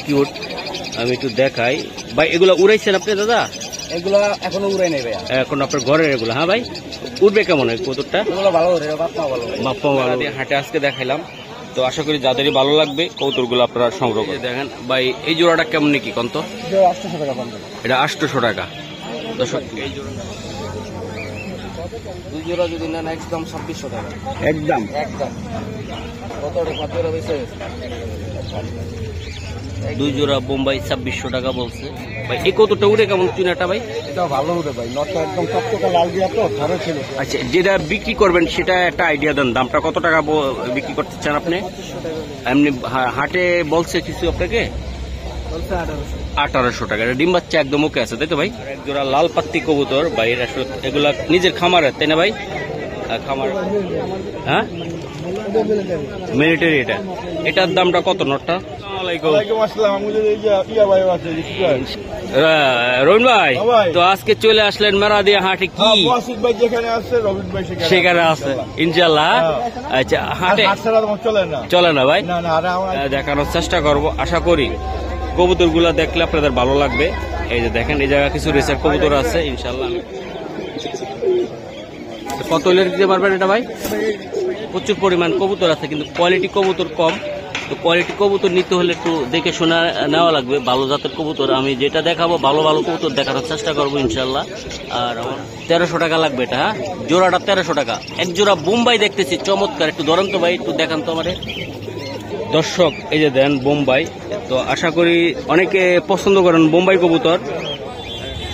Cute. আমি একটু দেখাই ভাই, এগুলা উড়াইছেন আপনি দাদা? এগুলা এখনো উড়াই নেই ভাই, এখন আপনার ঘরের এগুলা। হ্যাঁ ভাই, উঠবে কেমন এই কবুতরটা? এগুলো ভালো উড়ে, বাপ্পা ভালো। বাপ্পা ভালো দিয়ে হাটে আজকে দেখাইলাম, তো আশা করি যাদেরই ভালো লাগবে কবুতরগুলো আপনারা সংগ্রহ করে দেখেন। ভাই এই জোড়াটা কেমন নাকি কন্ত? 800 টাকা পান। এটা 800 টাকা। দর্শক এই জোড়া দুই জোড়া যদি নেন একদম 2600 টাকা। একদম একদম কত টাকা? 5 জোড়া বেশি দুই জোড়া বোম্বাই 2600 টাকা বলছে ভাই। এই কতটা উড়ে কেমন চুনাটা ভাই? এটা ভালো উঠে ভাই, নটটা একদম টকটকা লাল দিয়া তো ধরে ছিল। আচ্ছা, যেটা বিক্রি করবেন সেটা একটা আইডিয়া দেন, দামটা কত টাকা বিক্রি করতে চান আপনি? এমনি হাটে বলছে কিছু আপনাকে? 1800 টাকা। এটা ডিম বাচ্চা একদম ওকে আছে, তাই তো ভাই? এক জোড়া লাল পাত্তি কবুতর ভাই, এগুলা নিজের খামারের, তাই না ভাই? খামার, হ্যাঁ মিলিটারি। এটার দামটা কত নটটা? রবিন ভাই, তো আজকে চলে আসলেন মেরাদিয়া হাটে, কি সেখানে আছে ইনশাল্লাহ? আচ্ছা, হাটে চলে না ভাই, দেখানোর চেষ্টা করব। আশা করি কবুতর গুলা দেখলে আপনাদের ভালো লাগবে। এই যে দেখেন, এই জায়গায় কিছু রেসার কবুতর আছে ইনশাল্লাহ। কত হলে দিতে পারবেন এটা ভাই? প্রচুর পরিমাণ কবুতর আছে, কিন্তু কোয়ালিটি কবুতর কম। তো কোয়ালিটি কবুতর নিতে হলে একটু দেখে শোনা নেওয়া লাগবে, ভালো জাতের কবুতর। আমি যেটা দেখাবো ভালো ভালো কবুতর দেখানোর চেষ্টা করবো ইনশাল্লাহ। আর আমার 1300 টাকা লাগবে এটা। হ্যাঁ, জোড়াটা 1300 টাকা। এক জোড়া বোম্বাই দেখতেছি চমৎকার, একটু ধরেন তো ভাই, একটু দেখান তো আমারে। দর্শক এই যে দেন বোম্বাই, তো আশা করি অনেকে পছন্দ করেন বোম্বাই কবুতর।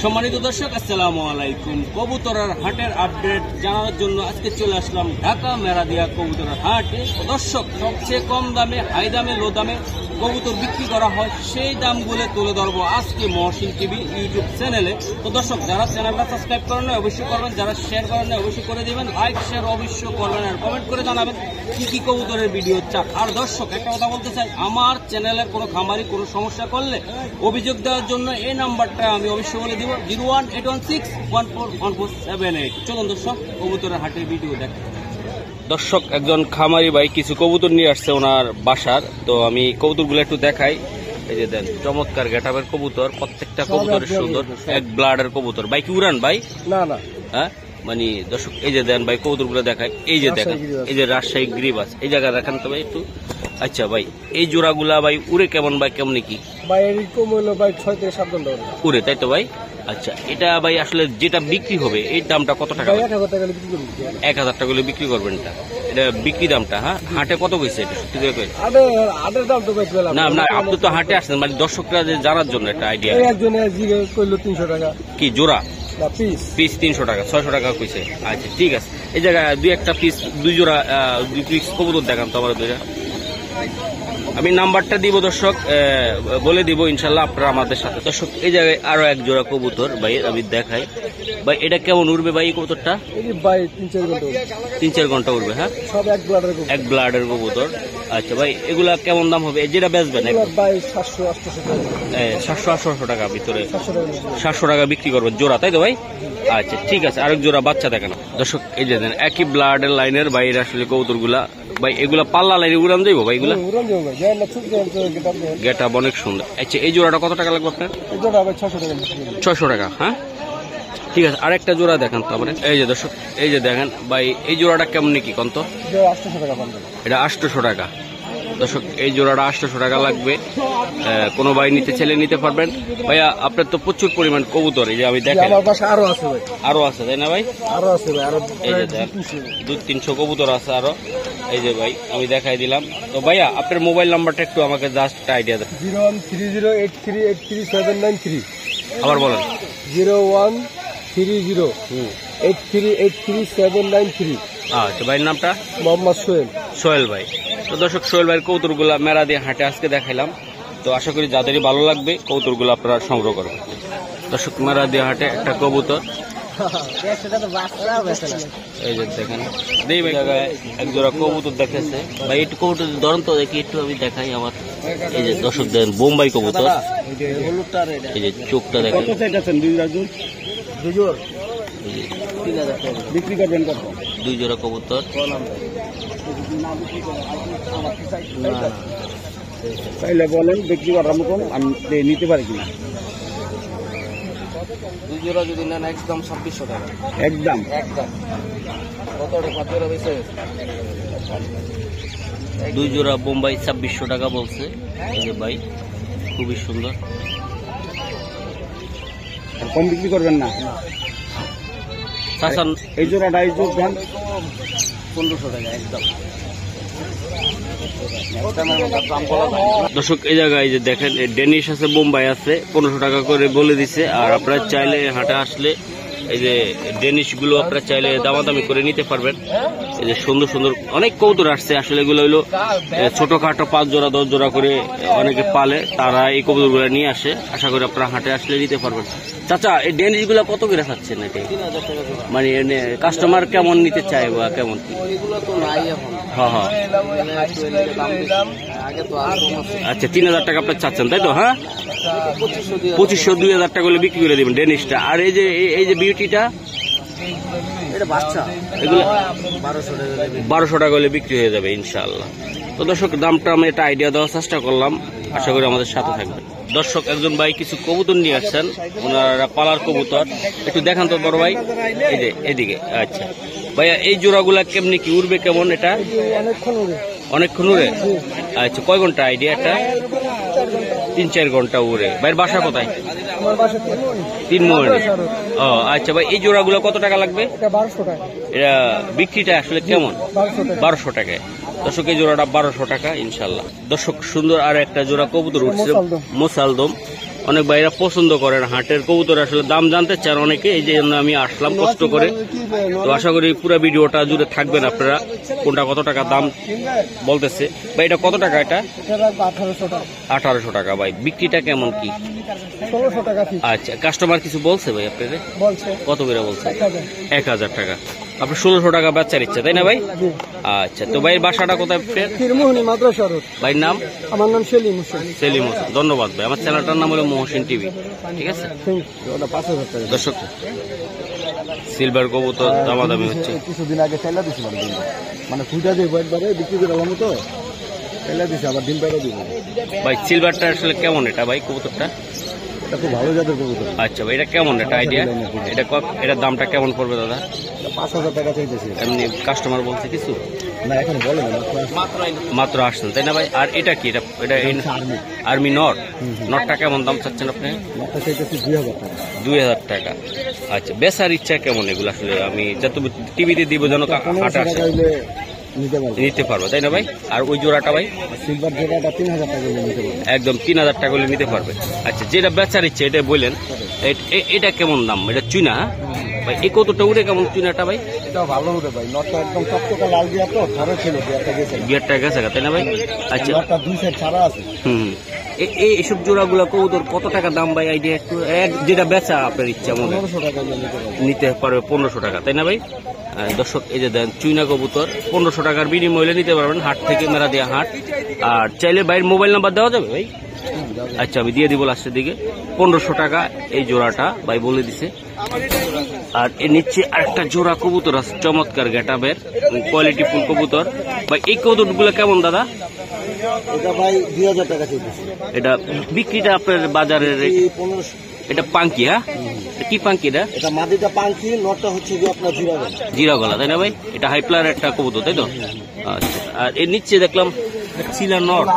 সম্মানিত দর্শক, আসসালামু আলাইকুম। কবুতরের হাটের আপডেট জানার জন্য আজকে চলে আসলাম ঢাকা মেরাদিয়া কবুতরের হাটে। দর্শক, সবচেয়ে কম দামে, হাই দামে, লো দামে কবুতর বিক্রি করা হয়, সেই দামগুলো তুলে ধরবো আজকে মহসিন টিভি ইউটিউব চ্যানেলে। তো দর্শক, যারা চ্যানেলটা সাবস্ক্রাইব করেন না অবশ্যই করবেন, যারা শেয়ার করেন না অবশ্যই করে দেবেন, লাইক শেয়ার অবশ্যই করবেন, আর কমেন্ট করে জানাবেন কি কি কবুতরের ভিডিও চান। আর দর্শক, একটা কথা বলতে চাই, আমার চ্যানেলের কোনো খামারি কোনো সমস্যা করলে অভিযোগ দেওয়ার জন্য এই নাম্বারটা আমি অবশ্যই বলে দিব, 01816141478। চলুন দর্শক, কবুতরের হাটের ভিডিও দেখেন। দর্শক, একজন খামারি ভাই কিছু কবুতর নিয়ে আসছে ওনার বাসার, তো আমি কবুতরগুলো একটু দেখাই। এই যে দেন, চমৎকার গেটাবের কবুতর, প্রত্যেকটা কবুতরের সুন্দর, এক ব্লাডের কবুতর। ভাই কি উড়ান ভাই? না না, হ্যাঁ মানে দর্শক এই যে দেন ভাই, কবুতরগুলো দেখায়। এই যে দেখেন, এই যে রাজশাহী গ্রিবাস, এই জায়গায় দেখান তো ভাই একটু। আচ্ছা ভাই, এই জোড়াগুলা ভাই উড়ে কেমন ভাই, কেমন কি ভাই? এরকম হলো ভাই 6 থেকে 7 ঘন্টা উড়ে, তাই তো ভাই? আচ্ছা, এটা ভাই আসলে যেটা বিক্রি হবে এই দামটা কত টাকা? 1000 টাকা বিক্রি করব। 1000 টাকা করে বিক্রি করবেন এটা? এটা বিক্রি দামটা? হ্যাঁ, হাটে কত কইছে এটা সত্যি করে কই? আটের দাম তো ভাই না না, আপনি তো হাটে আসছেন, মানে দর্শকরা যে জানার জন্য একটা আইডিয়া। একজনে জিগে কইলো 300 টাকা কি জোড়া? না, পিস। পিস 300 টাকা, 600 টাকা কইছে। আচ্ছা ঠিক আছে, এই জায়গায় দুই একটা পিস, দুই জোড়া, দুই পিস কবুতর দেখান তো আমার দুইটা। আমি নাম্বারটা দিব দর্শক, বলে দিব ইনশাল্লাহ আপনারা আমাদের সাথে। দর্শক, এই জায়গায় আরো এক জোড়া কবুতর ভাই আমি দেখাই। ভাই এটা কেমন উড়বে ভাই এই কবুতরটা? ভাই 3-4 ঘন্টা উড়বে। হ্যাঁ, সব এক ব্লাডের কবুতর। আচ্ছা ভাই, এগুলা কেমন দাম হবে যেটা বেচবেন? ভাই 700-800 টাকা ভিতরে, 700 টাকা বিক্রি করবেন জোড়া, তাই তো ভাই? আচ্ছা ঠিক আছে, আরেক জোড়া বাচ্চা দেখেন। দর্শক এই যে দেন, একই ব্লাডের লাইনের বাইরে আসলে কবুতর গুলা ভাই, এগুলা পাল্লা লাইনে উড়ান যাইব ভাই? এগুলা গেটা অনেক সুন্দর। আচ্ছা, এই জোড়াটা কত টাকা লাগবে আপনার? 600 টাকা। হ্যাঁ ঠিক আছে, আরেকটা জোড়া দেখেন তো আমার। এই যে দর্শক, এই যে দেখেন ভাই, এই জোড়াটা কেমন কি কন্ত? এটা 800 টাকা। দর্শক, এই জোড়াটা 800 টাকা লাগবে। কোনো ভাই নিতে ছেলে নিতে পারবেন। ভাইয়া আপনার তো প্রচুর পরিমাণ কবুতর, এই যে আমি দেখেন আরো আছে, তাই না ভাই? এই যে দেখ, 200-300 কবুতর আছে আরো। এই যে ভাই আমি দেখাই দিলাম। তো ভাইয়া আপনার মোবাইল নাম্বারটা একটু আমাকে জাস্ট আইডিয়া দেন। 0130838793। আবার বলেন। 0130838793। আচ্ছা, ভাইয়ের নামটা? মোহাম্মদ সোহেল ভাই। তো দর্শক, সোহেল ভাইয়ের কবুতরগুলা মেরাদিয়া হাটে আজকে দেখাইলাম, তো আশা করি যাদেরই ভালো লাগবে কবুতরগুলো আপনারা সংগ্রহ করবেন। দর্শক, মেরাদিয়া হাটে একটা কবুতর, এই যে দেখেন, এই জায়গায় এক জোড়া কবুতর দেখেছে ভাই। একটু কবুতর ধরন তো দেখি, একটু আমি দেখাই আমার। এই যে দর্শক দেখেন, বোম্বাই কবুতর, এই যে চোখটা দেখেন। বিক্রি করবেন কত? 2 জোড়া কবুতর। চাইলে বলেন বিক্রি করার মতন আমি নিতে পারি কিনা। 2 জোড়া যদি নেন একদম 2600 টাকা। একদম একদম কত টাকা 5 জোড়া বেচে 2 জোড়া বোম্বাই 2600 টাকা বলছে এই যে ভাই, খুবই সুন্দর। আর কম বিক্রি করবেন না। চাচা এই জোড়াটা এই জোড় দেন 1500 টাকা একদম। দর্শক এই জায়গায় যে দেখেন ডেনিশ আছে, বোম্বাই আছে, 1500 টাকা করে বলে দিছে। আর আপনারা চাইলে হাটে আসলে এই যে ডেনিশ গুলো আপনারা চাইলে দামাদামি করে নিতে পারবেন। এই যে সুন্দর সুন্দর অনেক কবুতর আসছে, আসলে এগুলো হইলো ছোটখাটো 5 জোড়া 10 জোড়া করে অনেকে পালে, তারা এই কবুতর গুলো নিয়ে আসে। আশা করি আপনারা হাটে আসলে নিতে পারবেন। চাচা এই ডেনিশ গুলো কত করে খাচ্ছেন এটা? 3000 টাকা জোড়া। মানে কাস্টমার কেমন নিতে চায় বা কেমন কি? এগুলো তো নাই এখন। হ্যাঁ হ্যাঁ, আগে তো আর কম আছে। আচ্ছা 3000 টাকা আপনার চাচ্ছেন তাই তো? হ্যাঁ 2500 2000 টাকা করে বিক্রি করে দিবেন ডেনিশটা। আর এই যে বিউটিটা এটা বাচ্চা, এগুলো 1200 টাকা 1200 টাকা করে বিক্রি হয়ে যাবে ইনশাআল্লাহ। তো দর্শক দামটা আমি একটা আইডিয়া দেওয়ার চেষ্টা করলাম, আশা করি আমাদের সাথে থাকবেন। দর্শক একজন ভাই কিছু কবুতর নিয়ে আসছেন, ওনারা পালার কবুতর, একটু দেখান তো বড় ভাই। এই যে এদিকে। আচ্ছা ভাইয়া এই জোড়াগুলা কেমনি কি উড়বে কেমন? এটা অনেকক্ষণ উড়ে? আচ্ছা কয় ঘন্টা আইডিয়া? এটা 3-4 ঘন্টা উড়ে। ভাইয়ের বাসা কোথায়? 3 মোহনে। ও আচ্ছা ভাই এই জোড়াগুলো কত টাকা লাগবে? এটা বিক্রিটা আসলে কেমন? 1200 টাকায়। দর্শক এই জোড়াটা 1200 টাকা ইনশাল্লাহ। দর্শক সুন্দর আর একটা জোড়া কবুতর উঠছে, মোসালদম। অনেক ভাইরা পছন্দ করেন হাটের কবুতর, আসলে দাম জানতে চান অনেকে, এই জন্য আমি আসলাম কষ্ট করে। তো আশা করি পুরো ভিডিওটা জুড়ে থাকবেন আপনারা, কোনটা কত টাকা দাম বলতেছে। ভাই এটা কত টাকা? এটা 1800 টাকা। ভাই বিক্রিটা কেমন কি? 1600 টাকা। আচ্ছা কাস্টমার কিছু বলছে ভাই আপনাদের? কত করে বলছে? 1000 টাকা। আপনি 1600 টাকা বেচার ইচ্ছা তাই না ভাই? আচ্ছা তো ভাইয়ের বাসাটা কোথায়? ভাইয়ের নাম? আমার নাম সেলিম হোসেন। সেলিম হোসেন, ধন্যবাদ ভাই। আমার চ্যানেলটার নাম হলো মহসিন টিভি, ঠিক আছে? 5000 টাকা। দর্শক সিলভার কবুতর দামাদামি হচ্ছে। কিছুদিন আগে চাইলা দিছিলাম, মানে ফুটা দিয়ে একবারে বিক্রি করে আলাম তো চাইলা দিছি, আবার দিন বাইরে দিব। ভাই সিলভারটা আসলে কেমন এটা ভাই কবুতরটা? এটা খুব ভালো জাতের কবুতর। আচ্ছা ভাই এটা কেমন? এটা আইডিয়া এটার দামটা কেমন পড়বে দাদা? 5000 টাকা চাইতেছি। এমনি কাস্টমার বলছে কিছু? না এখন বলে না, মাত্র আসছেন তাই না ভাই? আর এটা কি? এটা আর্মি নট। নটটা কেমন দাম চাচ্ছেন আপনি? মাত্র চাইতেছি 2000 টাকা। 2000 টাকা। আচ্ছা বেচার ইচ্ছা কেমন এগুলো? আসলে আমি যত টিভিতে দিব যেন হাটে আসে নিতে পারবো তাই না ভাই? আর ওই জোড়াটা ভাই? সিলভার জোড়াটা 3000 টাকা নিতে পারবো। একদম 3000 টাকা করে নিতে পারবে। আচ্ছা যেটা বেচার ইচ্ছে এটা বললেন, এটা কেমন দাম? এটা চুনা ভাই? এই কতটা উড়ে কেমন চুনাটা ভাই? এটা ভালো উঠে ভাই, নটটা একদম চকচকা লাল দিয়া তো, ধরে ছিল গিয়ারটা গেছে। গিয়ারটা গেছে তাই না ভাই? আচ্ছা নটটা 2 সাইড ছাড়া আছে। এইসব জোড়াগুলো কবুতর কত টাকা দাম ভাই? আইডিয়া একটু, যেটা বেচা আপনার ইচ্ছা মনে 1500 টাকা নিতে পারবে। 1500 টাকা তাই না ভাই? দর্শক এই যে দেন চুইনা কবুতর 1500 টাকার বিনিময়ে নিতে পারবেন হাট থেকে, মেরা দিয়া হাট। আর চাইলে ভাইয়ের মোবাইল নাম্বার দেওয়া যাবে ভাই? আচ্ছা আমি দিয়ে দিব লাস্টের দিকে। 1500 টাকা এই জোড়াটা ভাই বলে দিছে। আর এর নিচে আরেকটা জোড়া কবুতর আছে চমৎকার গেটাবের, কোয়ালিটি ফুল কবুতর। ভাই এই কবুতরগুলো কেমন দাদা? এটা ভাই 2000 টাকা চাইতেছি। এটা বিক্রিটা আপনার বাজারের? 1500। এটা পাঙ্কি? হ্যাঁ কি পাঙ্কি এটা? এটা মাদিটা পাঙ্কি, নটটা হচ্ছে যে আপনার জিরা গলা তাই না ভাই? এটা হাইপ্লার একটা কবুতর তাই তো? আচ্ছা আর এর নিচে দেখলাম চিলা নট,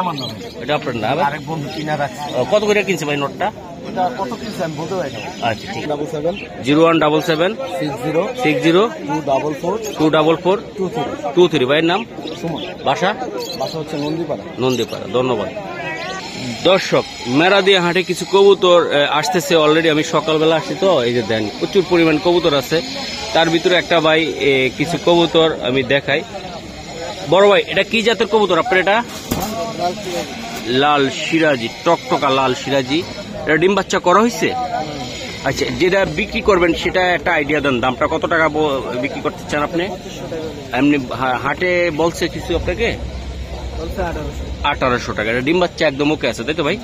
এটা আপনার না? আরেক বন্ধু কিনা রাখছে। কত করে কিনছে ভাই নটটা? এটা কত কিনছে আমি বলতে পারি না। আচ্ছা ঠিক। 77 0177 60 60 244 244 23। 23। ভাইয়ের নাম? সুমন। বাসা? বাসা হচ্ছে নন্দীপাড়া। নন্দীপাড়া। ধন্যবাদ। দর্শক মেরা দিয়ে হাটে কিছু কবুতর আসতেছে অলরেডি, আমি সকালবেলা আসছি তো এই যে দেন প্রচুর পরিমাণ কবুতর আছে। তার ভিতরে একটা ভাই কিছু কবুতর আমি দেখাই। বড় ভাই এটা কি জাতের কবুতর আপনার? এটা লাল সিরাজি, টকটকা লাল সিরাজি। এটা ডিম বাচ্চা করা হয়েছে? আচ্ছা যেটা বিক্রি করবেন সেটা একটা আইডিয়া দেন, দামটা কত টাকা বিক্রি করতে চান আপনি? এমনি হাটে বলছে কিছু আপনাকে? 1800 টাকা। এটা ডিম বাচ্চা একদম ওকে আছে তাই তো ভাই?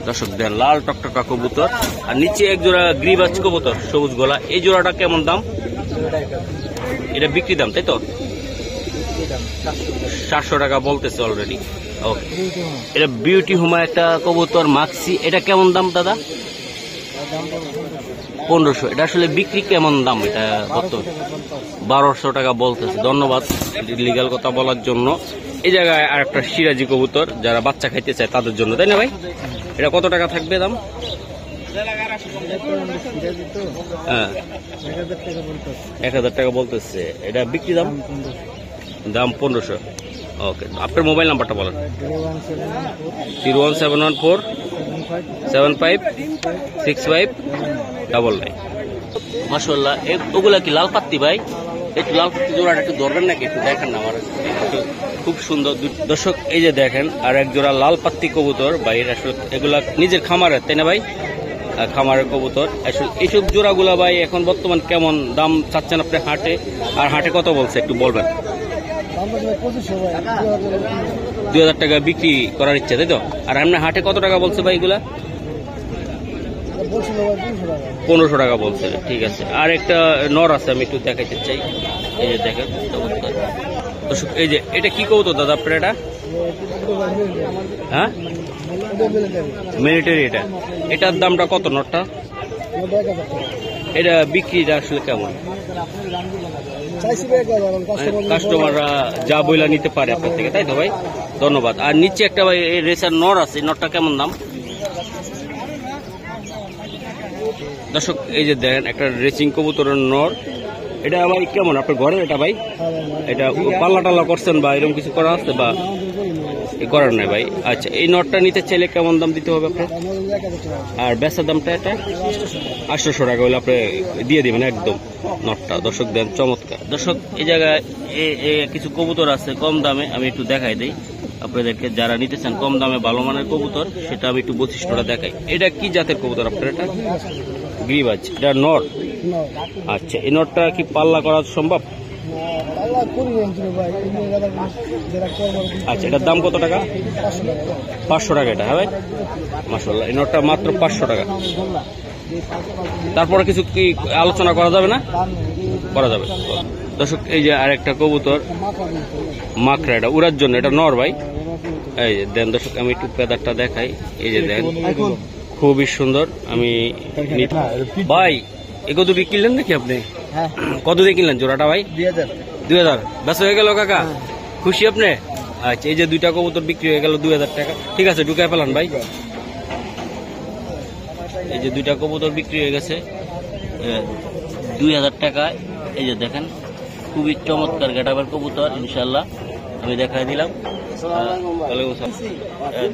দর্শক দেন লাল টকটকা কবুতর। আর নিচে এক জোড়া গ্রিবাজ কবুতর সবুজ গলা, এই জোড়াটা কেমন দাম? এটা বিক্রি দাম তাই তো? 700 টাকা বলতেছে অলরেডি। ওকে, এটা বিউটি হুমা একটা কবুতর মাক্সি, এটা কেমন দাম দাদা? 1500। এটা আসলে বিক্রি কেমন দাম? এটা কত? 1200 টাকা বলতেছে। ধন্যবাদ লিগ্যাল কথা বলার জন্য। এই জায়গায় আর একটা সিরাজি কবুতর, যারা বাচ্চা খাইতে চায় তাদের জন্য, তাই না ভাই? এটা কত টাকা থাকবে দাম? হ্যাঁ, 1000 টাকা বলতেছে। এটা বিক্রি দাম? দাম 1500। ওকে, আপনার মোবাইল নাম্বারটা বলেন। 01714 75 65 99। মাশাআল্লাহ, ওগুলা কি লাল পাত্তি ভাই? একটু লাল পাত্তি জোড়াটা একটু ধরবেন নাকি? একটু দেখেন না আমার, খুব সুন্দর। দর্শক এই যে দেখেন আর এক জোড়া লাল পাত্তি কবুতর ভাই। আসলে এগুলা নিজের খামারের, তাই না ভাই? খামারের কবুতর। আসলে এইসব জোড়াগুলা ভাই এখন বর্তমান কেমন দাম চাচ্ছেন আপনি হাটে? আর হাটে কত বলছে একটু বলবেন? 2000 টাকা বিক্রি করার ইচ্ছা, তাই তো? আর আপনার হাটে কত টাকা বলছে ভাই এগুলা? 1500 টাকা বলছে। ঠিক আছে, আর একটা নর আছে, আমি একটু দেখাইতে চাই। এই যে দেখেন দর্শক, এই যে এটা কি কবুতর দাদা আপনার? এটা হ্যাঁ, মিলিটারি। এটার দামটা কত নটটা? এটা বিক্রিটা আসলে কেমন? কাস্টমাররা যা বইলা নিতে পারে আপনার থেকে, তাই তো ভাই? ধন্যবাদ। আর নিচে একটা ভাই রেসার নর আছে, নটটা কেমন দাম? দর্শক এই যে দেখেন একটা রেসিং কবুতরের নর। এটা ভাই কেমন আপনার ঘরের? এটা ভাই এটা পাল্লা টাল্লা করছেন বা এরকম কিছু করা আছে বা করার নাই ভাই? আচ্ছা, এই নটটা নিতে চাইলে কেমন দাম দিতে হবে আপনার? আর বেচার দামটা এটা 800 টাকা হলে আপনি দিয়ে দিবেন একদম নটটা। দর্শক দেন, চমৎকার। দর্শক এই জায়গায় কিছু কবুতর আছে কম দামে, আমি একটু দেখাই দিই আপনাদেরকে। যারা নিতে চান কম দামে ভালো মানের কবুতর, সেটা আমি একটু বৈশিষ্ট্যটা দেখাই। এটা কি জাতের কবুতর আপনার? এটা গ্রিবাজ, এটা নর। আচ্ছা, এই নটটা কি পাল্লা করা সম্ভব? আচ্ছা, এটার দাম কত টাকা? 500 টাকা। এটা হ্যাঁ ভাই, মাশাআল্লাহ, এই নটটা মাত্র 500 টাকা। তারপরে কিছু কি আলোচনা করা যাবে না? করা যাবে। দর্শক এই যে আরেকটা কবুতর মাকড়া, এটা উড়ার জন্য, এটা নর ভাই। এই যে দেন দর্শক, আমি একটু পেদারটা দেখাই। এই যে দেন, খুবই সুন্দর। আমি ভাই এগো দুটি কিনলেন নাকি আপনি? কত দিয়ে কিনলেন জোড়াটা ভাই? 2000। বেশ হয়ে গেল কাকা, খুশি আপনি? আচ্ছা, এই যে দুইটা কবুতর বিক্রি হয়ে গেল 2000 টাকা। ঠিক আছে, ঢুকায় ফেলান ভাই। এই যে দুইটা কবুতর বিক্রি হয়ে গেছে 2000 টাকা। এই যে দেখেন খুবই চমৎকার গেটাবের কবুতর, ইনশাল্লাহ আমি দেখাই দিলাম।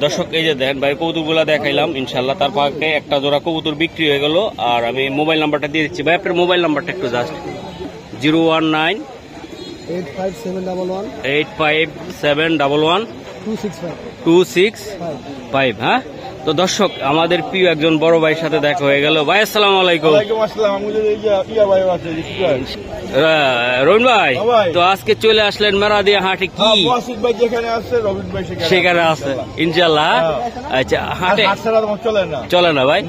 দর্শক এই যে দেখেন ভাই কবুতরগুলা দেখাইলাম ইনশাল্লাহ। তার পাকে একটা জোড়া কবুতর বিক্রি হয়ে গেল। আর আমি মোবাইল নাম্বারটা দিয়ে দিচ্ছি ভাই, আপনার মোবাইল নাম্বারটা একটু জাস্ট 019 85711 265। হ্যাঁ, তো দর্শক আমাদের প্রিয় একজন বড় ভাইয়ের সাথে দেখা হয়ে গেল। ভাই আসসালামু আলাইকুম। রবিন ভাই, তো আজকে চলে আসলেন মেরাদিয়া হাটে, কি সেখানে আছে ইনশাল্লাহ? আচ্ছা, হাটে চলে না ভাই?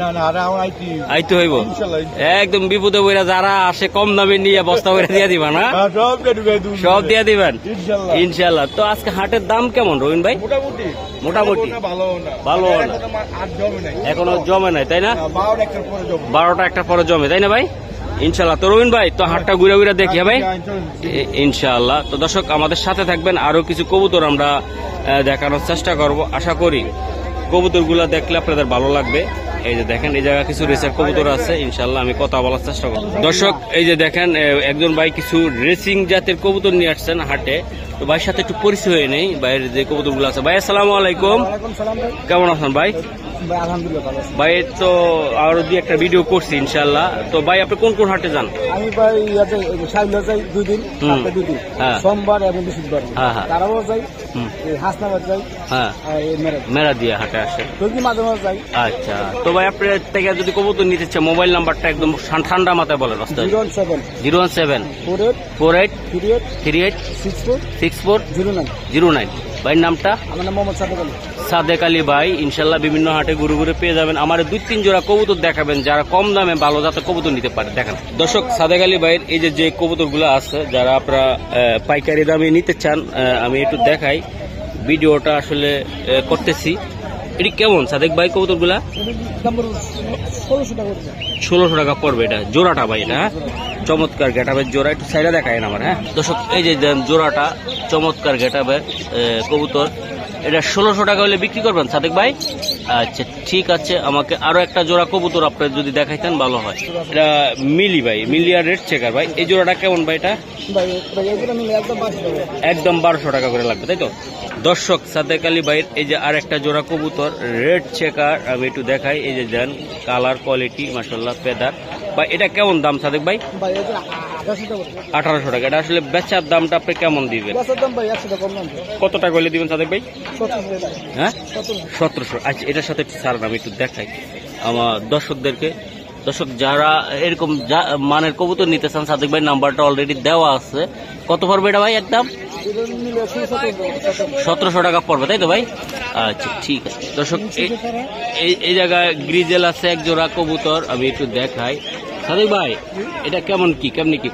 আইতে হইব একদম বিপদে বইরা, যারা আসে কম দামে নিয়ে বস্তা করে দিয়ে দিবা না? সব দিয়ে দিবেন ইনশাল্লাহ। তো আজকে হাটের দাম কেমন রবিন ভাই? মোটামুটি ভালো, এখনো জমে নাই তাই না? 12টা একটা পরে জমে, তাই না ভাই? ইনশাল্লাহ। তো রবিন ভাই, তো হাটটা ঘুরে ঘুরে দেখি ভাই ইনশাল্লাহ। তো দর্শক আমাদের সাথে থাকবেন, আরো কিছু কবুতর আমরা দেখানোর চেষ্টা করব। আশা করি কবুতরগুলো দেখলে আপনাদের ভালো লাগবে। এই যে দেখেন এই জায়গায় কিছু রেসার কবুতর আছে, ইনশাল্লাহ আমি কথা বলার চেষ্টা করব। দর্শক এই যে দেখেন একজন ভাই কিছু রেসিং জাতের কবুতর নিয়ে আসছেন হাটে। তো ভাইয়ের সাথে একটু পরিচয় হয়ে নেই, বাইরের যে কবুতরগুলো আছে। ভাই আসসালামু আলাইকুম, কেমন আছেন ভাই? ভাই তো আরো দুই একটা ভিডিও করছি ইনশাল্লাহ। তো ভাই আপনি কোন কোন হাটে যান? আমি ভাই যাই 2 দিন, সোমবার এবং বৃহস্পতিবার। তারাও যাই, হাসনাবাদ যাই, মেরাদিয়া হাটে আসে মাঝে মাঝে যাই। আচ্ছা, তো ভাই আপনার থেকে যদি কবুতর নিতে চাই, মোবাইল নাম্বারটা একদম ঠান্ডা মাথায় বলেন। 017 48 38 64 09। ভাইয়ের নামটা? আমার নাম মোহাম্মদ সাদেক আলী ভাই। ইনশাল্লাহ বিভিন্ন হাটে ঘুরে ঘুরে পেয়ে যাবেন। আমার 2-3 জোড়া কবুতর দেখাবেন যারা কম দামে ভালো জাতের কবুতর নিতে পারে। দেখেন দর্শক সাদেক আলী ভাইয়ের এই যে কবুতর গুলো আছে, যারা আপনারা পাইকারি দামে নিতে চান, আমি একটু দেখাই। ভিডিওটা আসলে করতেছি। এটি কেমন সাদেক ভাই কবুতরগুলা? 1600 টাকা পড়বে এটা জোড়াটা ভাই। এটা চমৎকার গেটাবের জোড়া, একটু সাইডে দেখায় আমার। হ্যাঁ দর্শক, এই যে জোড়াটা চমৎকার গেটাবের কবুতর, এটা 1600 টাকা হলে বিক্রি করবেন সাদেক ভাই? আচ্ছা ঠিক আছে, আমাকে আরো একটা জোড়া কবুতর আপনার যদি দেখাইতেন ভালো হয়। এটা মিলি ভাই, মিলি আর রেড চেকার ভাই। এই জোড়াটা কেমন ভাই? এটা একদম 1200 টাকা করে লাগবে, তাই তো? দর্শক, সাদেক আলী ভাইয়ের এই যে আর একটা জোড়া কবুতর রেড চেকার, আমি একটু দেখাই। এই যে দেন কালার কোয়ালিটি মাশাআল্লাহ ফেদার ভাই। এটা কেমন দাম সাদেক ভাই? 1800 টাকা। এটা আসলে বেচার দামটা আপনি কেমন দিবেন? কত টাকা হলে দিবেন সাদেক ভাই? হ্যাঁ 1700। আচ্ছা এটার সাথে একটু ছাড়, আমি একটু দেখাই আমার দর্শকদেরকে। দর্শক, যারা এরকম মানের কবুতর নিতে চান, সাদেক ভাই নাম্বারটা অলরেডি দেওয়া আছে। কত পড়বে এটা ভাই একদম? 1700 টাকা পড়বে, তাই তো ভাই? আচ্ছা ঠিক আছে। দর্শক, এই জায়গায় গ্রিজেল আছে এক জোড়া কবুতর, আমি একটু দেখাই। সাদেক ভাই এটা কেমন কি কেমনি কি?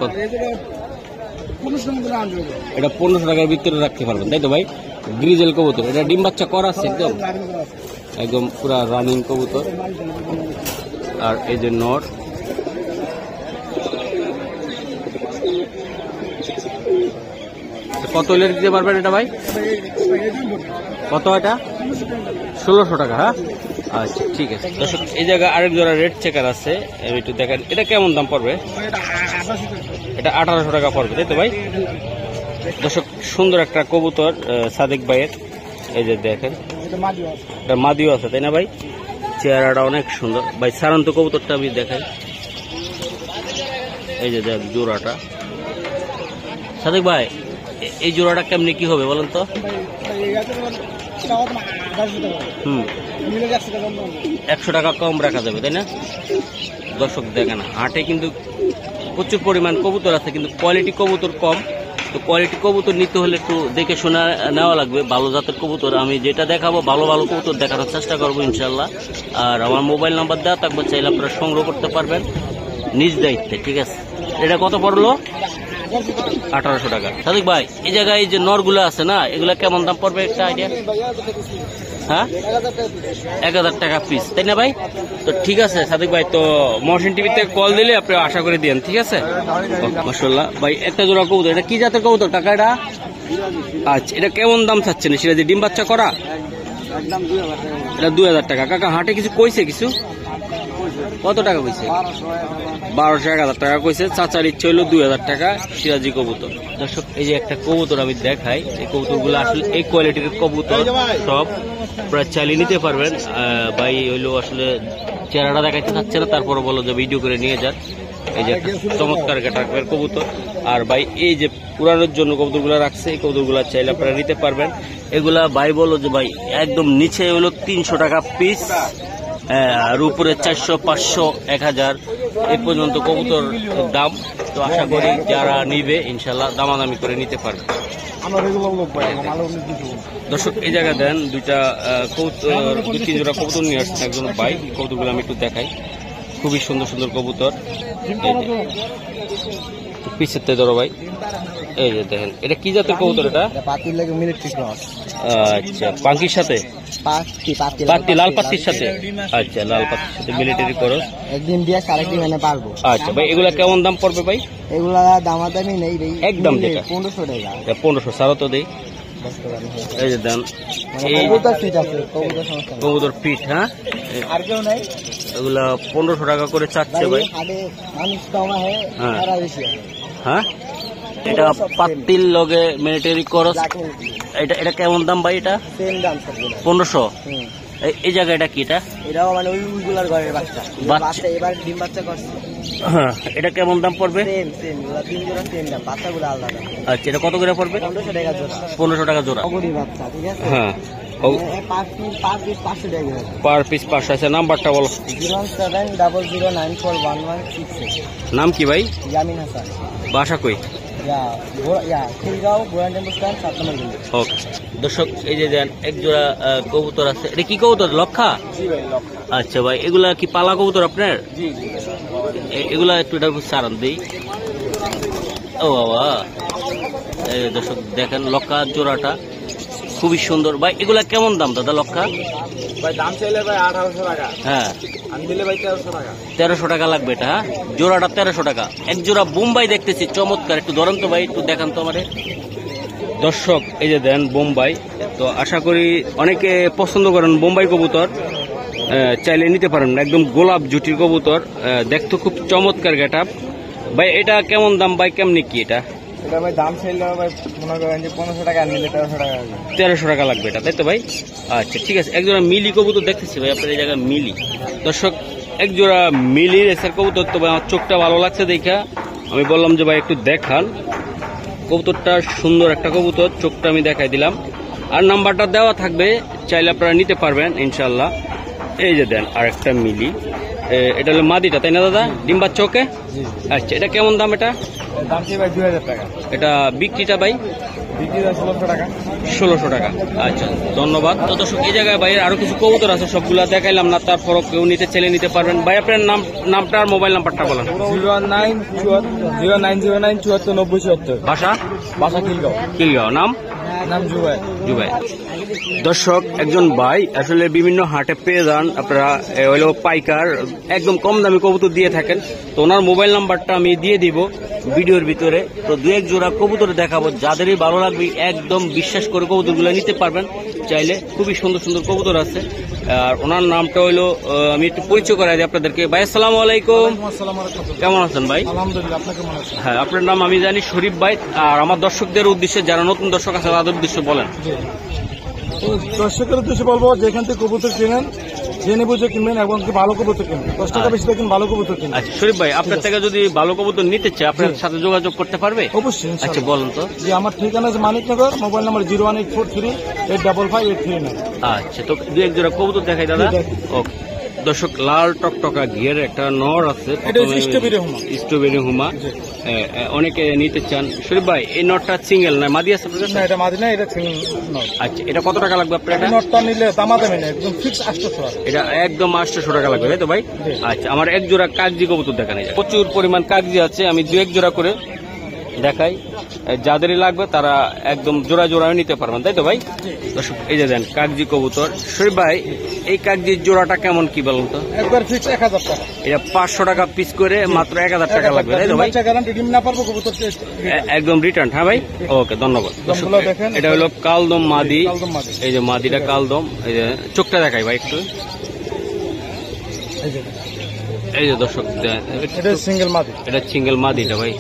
এটা 1500 টাকার ভিতরে রাখতে পারবেন, তাই তো ভাই? গ্রিজেল কবুতর, এটা ডিম বাচ্চা করা আছে একদম একদম পুরা রানিং কবুতর। আর এই যে নর, কত হলে দিতে পারবেন এটা ভাই? কত এটা? 1600 টাকা। হ্যাঁ আচ্ছা ঠিক আছে। দর্শক, এই জায়গায় আরেক জোড়া রেড চেকার আছে, একটু দেখেন। এটা কেমন দাম পড়বে? এটা 1800 টাকা পড়বে, তাই তো ভাই? দর্শক, সুন্দর একটা কবুতর সাদেক ভাইয়ের। এই যে দেখেন, এটা মাদিও আছে, তাই না ভাই? চেহারাটা অনেক সুন্দর ভাই। সারান্ত কবুতরটা আমি দেখাই। এই যে দেখ জোড়াটা সাদেক ভাই, এই জোড়াটা কেমনি কি হবে বলেন তো? 100 টাকা কম রাখা যাবে, তাই না? দর্শক দেখেন, হাটে কিন্তু প্রচুর পরিমাণ কবুতর আছে, কিন্তু কোয়ালিটি কবুতর কম। তো কোয়ালিটি কবুতর নিতে হলে একটু দেখে শোনা নেওয়া লাগবে, ভালো জাতের কবুতর। আমি যেটা দেখাবো ভালো ভালো কবুতর দেখানোর চেষ্টা করবো ইনশাল্লাহ। আর আমার মোবাইল নাম্বার দেওয়া থাকবে, চাইলে আপনারা সংগ্রহ করতে পারবেন নিজ দায়িত্বে, ঠিক আছে? এটা কত পড়লো? 1800 টাকা। সাদিক ভাই, এই জায়গায় এই যে নরগুলো আছে না, এগুলা কেমন দাম পড়বে একটা আইডিয়া? হ্যাঁ 1000 টাকা পিস, তাই না ভাই? তো ঠিক আছে সাদিক ভাই, তো মহসিন টিভিতে কল দিলে আপনি আশা করে দিন, ঠিক আছে? মাশাআল্লাহ ভাই, একটা জোড়া কবুতর, এটা কি জাতের কবুতর টাকা এটা? আচ্ছা, এটা কেমন দাম চাচ্ছেন? সেটা যে ডিম বাচ্চা করা, এটা 2000 টাকা। কাকা হাটে কিছু কইছে? কিছু কত টাকা কইছে? 1200-1000 টাকা কইছে। চাচার ইচ্ছে হইলো 2000 টাকা সিরাজি কবুতর। দর্শক, এই যে একটা কবুতর আমি দেখাই। এই কবুতরগুলো আসলে এই কোয়ালিটির কবুতর, সব প্রায় চালিয়ে নিতে পারবেন। ভাই হইলো আসলে চেহারাটা দেখাইতে চাচ্ছে না, তারপরে বলো যে ভিডিও করে নিয়ে যান। এই যে চমৎকার গেটার কবুতর। আর ভাই এই যে পুরানোর জন্য কবুতরগুলো রাখছে, এই কবুতরগুলো চাইলে আপনারা নিতে পারবেন। এগুলা ভাই বলো যে ভাই একদম নিচে হলো 300 টাকা পিস, আর উপরে 400, 500, 1000 এই পর্যন্ত কবুতর দাম। তো আশা করি যারা নিবে ইনশাল্লাহ দামাদামি করে নিতে পারবে। দর্শক, এই জায়গা দেন দুইটা কবুতর, 2-3 জোড়া কবুতর নিয়ে আসছে একজন ভাই। কবুতরগুলো আমি একটু দেখাই, খুবই সুন্দর সুন্দর কবুতর। পিছের ধরো ভাই, এই যে দেখেন, এটা কি জাতের কবুতর? এটা আচ্ছা, পাঙ্কির সাথে পাত্তি, লাল পাত্তির সাথে। আচ্ছা, লাল পাত্তির সাথে মিলিটারি করস। একদিন দিয়ে আরেকদিন এনে পারবো। আচ্ছা ভাই, এগুলা কেমন দাম পড়বে ভাই? এগুলা দামাদামি নেই ভাই, একদম যেটা 1500 টাকা। 1500 সারও তো দেই। এই যে দেন, এই কবুতর পিঠ। হ্যাঁ, আর কেউ নাই। এগুলা 1500 টাকা করে চাচ্ছে ভাই। হ্যাঁ, এটা পাত্তির লগে মিলিটারি করস। এটা কেমন দাম ভাই? এটা 1500। এই জায়গা এটা কি? এটাও মানে ওইগুলার ঘরের বাচ্চা, এবার ডিম বাচ্চা করছে। হ্যাঁ, এটা কেমন দাম পড়বে? বাচ্চাগুলো আলাদা। আচ্ছা, এটা কত করে পড়বে? 1500 টাকা জোড়া। 1500 টাকা জোড়া বাচ্চা, ঠিক আছে? হ্যাঁ, পার পিস 500। আছে নাম্বারটা বলো। 07009411166। নাম কি ভাই? ইয়ামিন হাসান। বাসা কই? ওকে। দর্শক, এই যে দেন এক জোড়া কবুতর আছে। এটা কি কবুতর? লক্ষা? আচ্ছা ভাই, এগুলা কি পালা কবুতর আপনার? এগুলা একটু এটা সারান দিই। ও বাবা, দর্শক দেখেন লক্ষা জোড়াটা খুবই সুন্দর ভাই। এগুলা কেমন দাম দাদা লক্ষা? ভাই দাম চাইলে ভাই 1800 টাকা, হ্যাঁ আমি দিলে ভাই 1300 টাকা। 1300 টাকা লাগবে এটা, হ্যাঁ জোড়াটা 1300 টাকা। এক জোড়া বোম্বাই দেখতেছি চমৎকার, একটু ধরেন তো ভাই, একটু দেখান তো আমারে। দর্শক এই যে দেন বোম্বাই, তো আশা করি অনেকে পছন্দ করেন বোম্বাই কবুতর, চাইলে নিতে পারেন। একদম গোলাপ জুটির কবুতর, দেখতে খুব চমৎকার গেট আপ। ভাই এটা কেমন দাম ভাই, কেমনি কি এটা? এটা ভাই দাম চাইলে ভাই মনে করেন যে 1500 টাকা, নিলে 1300 টাকা। 1300 টাকা লাগবে এটা, তাই তো ভাই? আচ্ছা ঠিক আছে। একজোড়া মিলি কবুতর দেখতেছি ভাই আপনার এই জায়গায়, মিলি। দর্শক একজোড়া মিলি রেসের কবুতর, তো ভাই আমার চোখটা ভালো লাগছে দেখা আমি বললাম যে ভাই একটু দেখান কবুতরটা। সুন্দর একটা কবুতর, চোখটা আমি দেখাই দিলাম। আর নাম্বারটা দেওয়া থাকবে, চাইলে আপনারা নিতে পারবেন ইনশাল্লাহ। এই যে দেন আর একটা মিলি, এটা হলো মাদিটা তাই না দাদা, ডিম্বার চোখে? আচ্ছা এটা কেমন দাম? এটা দাম চাই ভাই 2000 টাকা। এটা বিক্রিটা ভাই? বিক্রি 1600 টাকা। 1600 টাকা। আচ্ছা ধন্যবাদ। তো দর্শক এই জায়গায় ভাই আরো কিছু কবুতর আছে, সবগুলা দেখাইলাম না, তারপরও কেউ নিতে ছেলে নিতে পারবেন। ভাই আপনার নামটা আর মোবাইল নাম্বারটা বলেন। 0909749077। বাসা কিলগাঁও। নাম জুবাই। দর্শক একজন ভাই আসলে বিভিন্ন হাটে পেয়ে যান আপনারা, হইলো পাইকার, একদম কম দামে কবুতর দিয়ে থাকেন। তো ওনার মোবাইল নাম্বারটা আমি দিয়ে দিব ভিডিওর ভিতরে। তো দু এক জোড়া কবুতর দেখাবো, যাদেরই ভালো লাগবে একদম বিশ্বাস করে কবুতরগুলো নিতে পারবেন চাইলে। খুবই সুন্দর সুন্দর কবুতর আছে। আর ওনার নামটা হইলো, আমি একটু পরিচয় করাই দিই আপনাদেরকে। ভাই আসসালামু আলাইকুম। কেমন আছেন ভাই? আলহামদুলিল্লাহ, আপনি কেমন আছেন? হ্যাঁ আপনার নাম আমি জানি শরীফ ভাই। আর আমার দর্শকদের উদ্দেশ্যে, যারা নতুন দর্শক আছে তাদের উদ্দেশ্যে বলেন। দর্শকের উদ্দেশ্যে বলবো, যেখান থেকে কবুতর কিনেন জেনে বুঝে কিনবেন এবং ভালো কবুতর কিনবেন। 10 টাকা বেশি দেখেন, ভালো কবুতর কিনবেন। আচ্ছা শরীফ ভাই, আপনার থেকে যদি ভালো কবুতর নিতে চায় আপনার সাথে যোগাযোগ করতে পারবে? অবশ্যই। আচ্ছা বলুন তো। যে আমার ঠিকানা আছে মানিকনগর, মোবাইল নাম্বার 01843855839। আচ্ছা তো দু এক জোড়া কবুতর দেখাই দাদা। ওকে দর্শক, লাল টকটকা ঘিয়ের একটা নর আছে, স্ট্রবেরি হুমা, অনেকে নিতে চান। শরীফ ভাই এই নটটা সিঙ্গেল না মাদি আছে? না এটা মাদি না, এটা সিঙ্গেল নট। আচ্ছা এটা কত টাকা লাগবে আপনার? এটা নটটা নিলে দামাদামি না, একদম ফিক্স 800 টাকা। এটা একদম 800 টাকা লাগবে তাই তো ভাই? আচ্ছা আমার এক জোড়া কাগজি কবুতর দেখানো যায়, প্রচুর পরিমাণ কাগজি আছে, আমি দু এক জোড়া করে দেখাই। যাদেরই লাগবে তারা একদম জোড়া জোড়ায় নিতে পারবেন তাই তো ভাই? দর্শক এই যে দেন কাগজি কবুতর। শরীফ ভাই এই কাগজির জোড়াটা কেমন কি বলুন তো? একবার ফিক্স 1000 টাকা। এটা 500 টাকা পিস করে মাত্র 1000 টাকা লাগবে তাই তো ভাই? গ্যারান্টি ডিম না পারবো কবুতর একদম রিটার্ন। হ্যাঁ ভাই ওকে ধন্যবাদ। এটা হলো কালদম মাদি, এই যে মাদিটা কালদম। এই যে চোখটা দেখাই ভাই একটু, এই যে দর্শক এটা সিঙ্গেল মাদি, এটা সিঙ্গেল মাদিটা ভাই,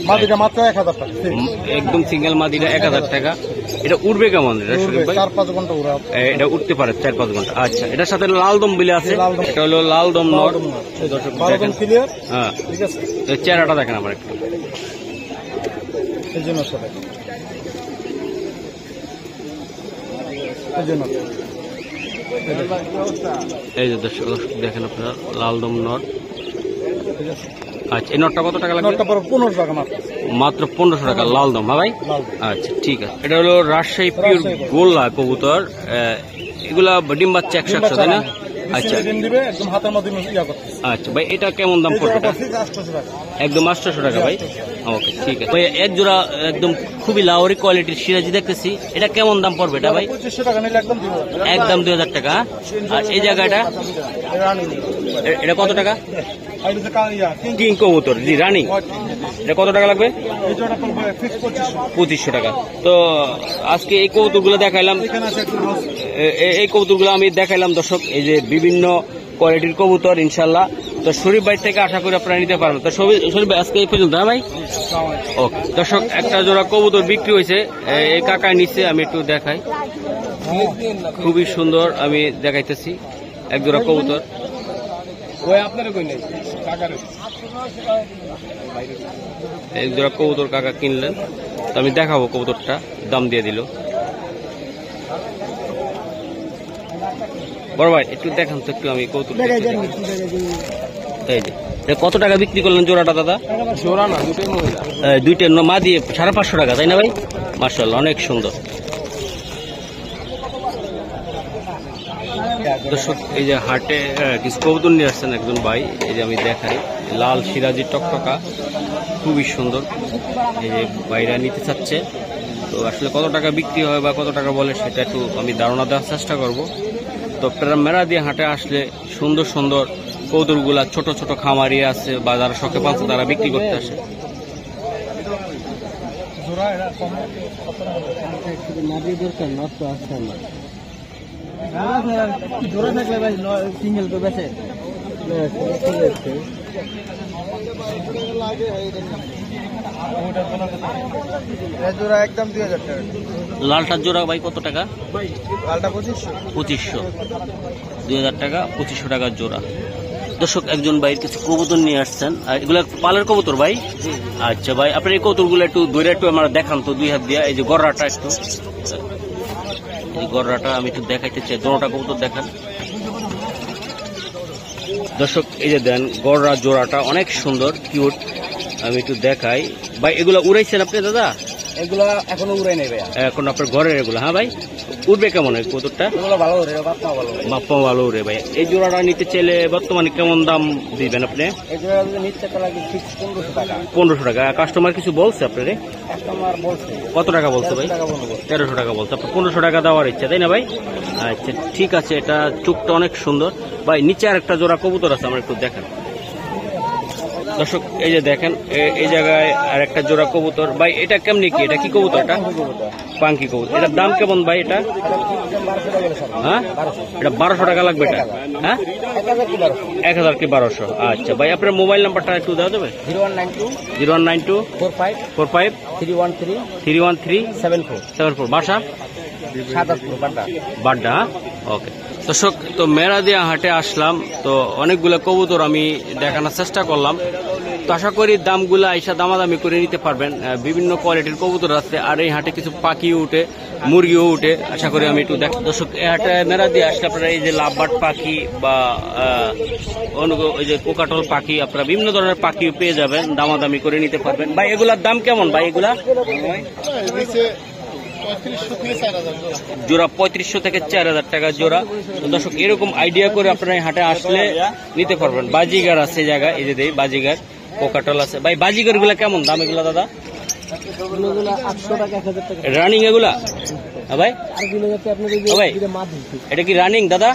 মাদিটা মাত্র 1000 টাকা, একদম সিঙ্গেল মাদিটা 1000 টাকা। এটা উঠবে কেমন এটা শরীফ ভাই? 4-5 ঘন্টা উড়াবে, এটা উঠতে পারে 4-5 ঘন্টা। আচ্ছা এটার সাথে লালদম বিলে আছে, এটা হলো লালদম নর। দর্শক দেখেন ক্লিয়ার, হ্যাঁ ঠিক আছে। চেহারাটা দেখেন আমার একটু, এই জন্য সাথে এই জন্য এই যে দর্শক দেখেন আপনারা লালদম নর। আচ্ছা এই নটটা কত টাকা লাগবে? 1500 টাকা মাত্র 1500 টাকা লালদম। হ্যাঁ ভাই আচ্ছা ঠিক আছে। এটা হলো রাজশাহী পিওর গোল্লা কবুতর, এগুলা ডিম বাচ্চা 100 তাই না? আচ্ছা আচ্ছা ভাই এটা কেমন দাম পড়বে? একদম 800 টাকা ভাই। ওকে ঠিক আছে ভাই। এক জোড়া একদম খুবই লাহোরি কোয়ালিটির সিরাজি দেখতেছি, এটা কেমন দাম পড়বে এটা ভাই? 2500 টাকা নিলে একদম 2000 টাকা। আর এই জায়গাটা এটা কত টাকা? কিং কবুতর জি রানিং, এটা কত টাকা লাগবে? 2500 টাকা। তো আজকে এই কবুতরগুলো দেখাইলাম, এই কবুতরগুলো আমি দেখাইলাম দর্শক, এই যে বিভিন্ন কোয়ালিটির কবুতর ইনশাল্লাহ। তো শরীফ ভাই থেকে আশা করি আপনারা নিতে পারবেন। তো শরীফ ভাই আজকে এই পর্যন্ত। হ্যাঁ ভাই ওকে। দর্শক একটা জোড়া কবুতর বিক্রি হয়েছে, এই কাকায় নিচ্ছে, আমি একটু দেখাই, খুবই সুন্দর আমি দেখাইতেছি এক জোড়া কবুতর। এক জোড়া কবুতর কাকা কিনলেন, তো আমি দেখাবো কবুতরটা, দাম দিয়ে দিল। বড় ভাই একটু দেখান তো একটু, আমি কবুতর এই যে কত টাকা বিক্রি করলেন জোড়াটা দাদা? জোড়া না, দুইটা মা দিয়ে 550 টাকা তাই না ভাই? মাশাআল্লাহ অনেক সুন্দর। দর্শক এই যে হাটে কিছু কবুতর নিয়ে আসছেন একজন ভাই, এই যে আমি দেখাই, লাল সিরাজি টকটকা খুবই সুন্দর, এই যে ভাইরা নিতে চাচ্ছে। তো আসলে কত টাকা বিক্রি হয় বা কত টাকা বলে সেটা একটু আমি ধারণা দেওয়ার চেষ্টা করব। তো আপনারা মেরাদিয়া হাটে আসলে সুন্দর সুন্দর কবুতরগুলা ছোট ছোট খামারি আছে বা যারা শখে পাচ্ছে তারা বিক্রি করতে আসে। জোড়া একদম 2000 টাকা। লালটার জোড়া ভাই কত টাকা? লালটা 2500। 2500, 2000 টাকা, 2500 টাকার জোড়া। দর্শক একজন ভাই কিছু কবুতর নিয়ে আসছেন, আর এগুলা পালের কবুতর ভাই? আচ্ছা ভাই, আপনার এই কবুতরগুলো একটু দূরে একটু আমরা দেখান তো 2 হাত দিয়ে। এই যে গররাটা, একটু এই গররাটা আমি একটু দেখাইতে চাই, দোনোটা কবুতর দেখান দর্শক। এই যে দেন গররা জোড়াটা অনেক সুন্দর, কিউট। আমি একটু দেখাই ভাই। এগুলা উড়াইছেন আপনি দাদা? এগুলা এখনো উড়াই নেই ভাই, এখন আপনার ঘরের এগুলো? হ্যাঁ ভাই, উঠবে কেমন এই কবুতরটা? এগুলো ভালো উড়ে, বাপমা ভালো উড়ে। বাপ্পা ভালো উড়ে ভাই। এই জোড়াটা নিতে চাইলে বর্তমানে কেমন দাম দিবেন আপনি? এই জোড়া যদি নিচ্ছে তাহলে ফিক্স 1500 টাকা। 1500 টাকা। কাস্টমার কিছু বলছে আপনারে? কাস্টমার বলছে কত টাকা বলছে ভাই? 1300 টাকা বলছে। আপনার 1500 টাকা দেওয়ার ইচ্ছা, তাই না ভাই? আচ্ছা ঠিক আছে। এটা চুকটা অনেক সুন্দর ভাই। নিচে আর একটা জোড়া কবুতর আছে, আমরা একটু দেখেন দর্শক। এই যে দেখেন এই জায়গায় আর একটা জোড়া কবুতর ভাই। এটা কেমনি কি? এটা কি কবুতর? এটা পাঙ্কি কবুতর। এটার দাম কেমন ভাই? এটা হ্যাঁ, এটা 1200 টাকা লাগবে এটা? হ্যাঁ, 1000 কি 1200? আচ্ছা ভাই, আপনার মোবাইল নাম্বারটা একটু দেওয়া যাবে? 0192 45 313 74। বাসা বাড্ডা। ওকে দর্শক, তো মেরাদিয়া হাটে আসলাম, তো অনেকগুলো কবুতর আমি দেখানোর চেষ্টা করলাম। তো আশা করি দামগুলো আইসা দামাদামি করে নিতে পারবেন। বিভিন্ন কোয়ালিটির কবুতর আছে, আর এই হাটে কিছু পাখিও উঠে, মুরগিও উঠে। আশা করি আমি একটু দেখ দর্শক, এই হাটে মেরাদিয়া আসলে আপনারা এই যে লাভবার্ড পাখি বা ওই যে কোকাটল পাখি, আপনারা বিভিন্ন ধরনের পাখি পেয়ে যাবেন, দামাদামি করে নিতে পারবেন। ভাই এগুলার দাম কেমন ভাই? এগুলা জোড়া 3500 থেকে 4000 টাকা জোড়া। দর্শক এরকম আইডিয়া করে আপনারা হাটে আসলে নিতে পারবেন। বাজিগার আছে জায়গায়, এই যে দেই বাজিগার, কোকাটল আছে ভাই। বাজিগার গুলা কেমন দাম এগুলা দাদা? 800 টাকা 1000 টাকা রানিং এগুলা? ভাই আর দিলে যাতে আপনি ভাই এটা কি রানিং দাদা?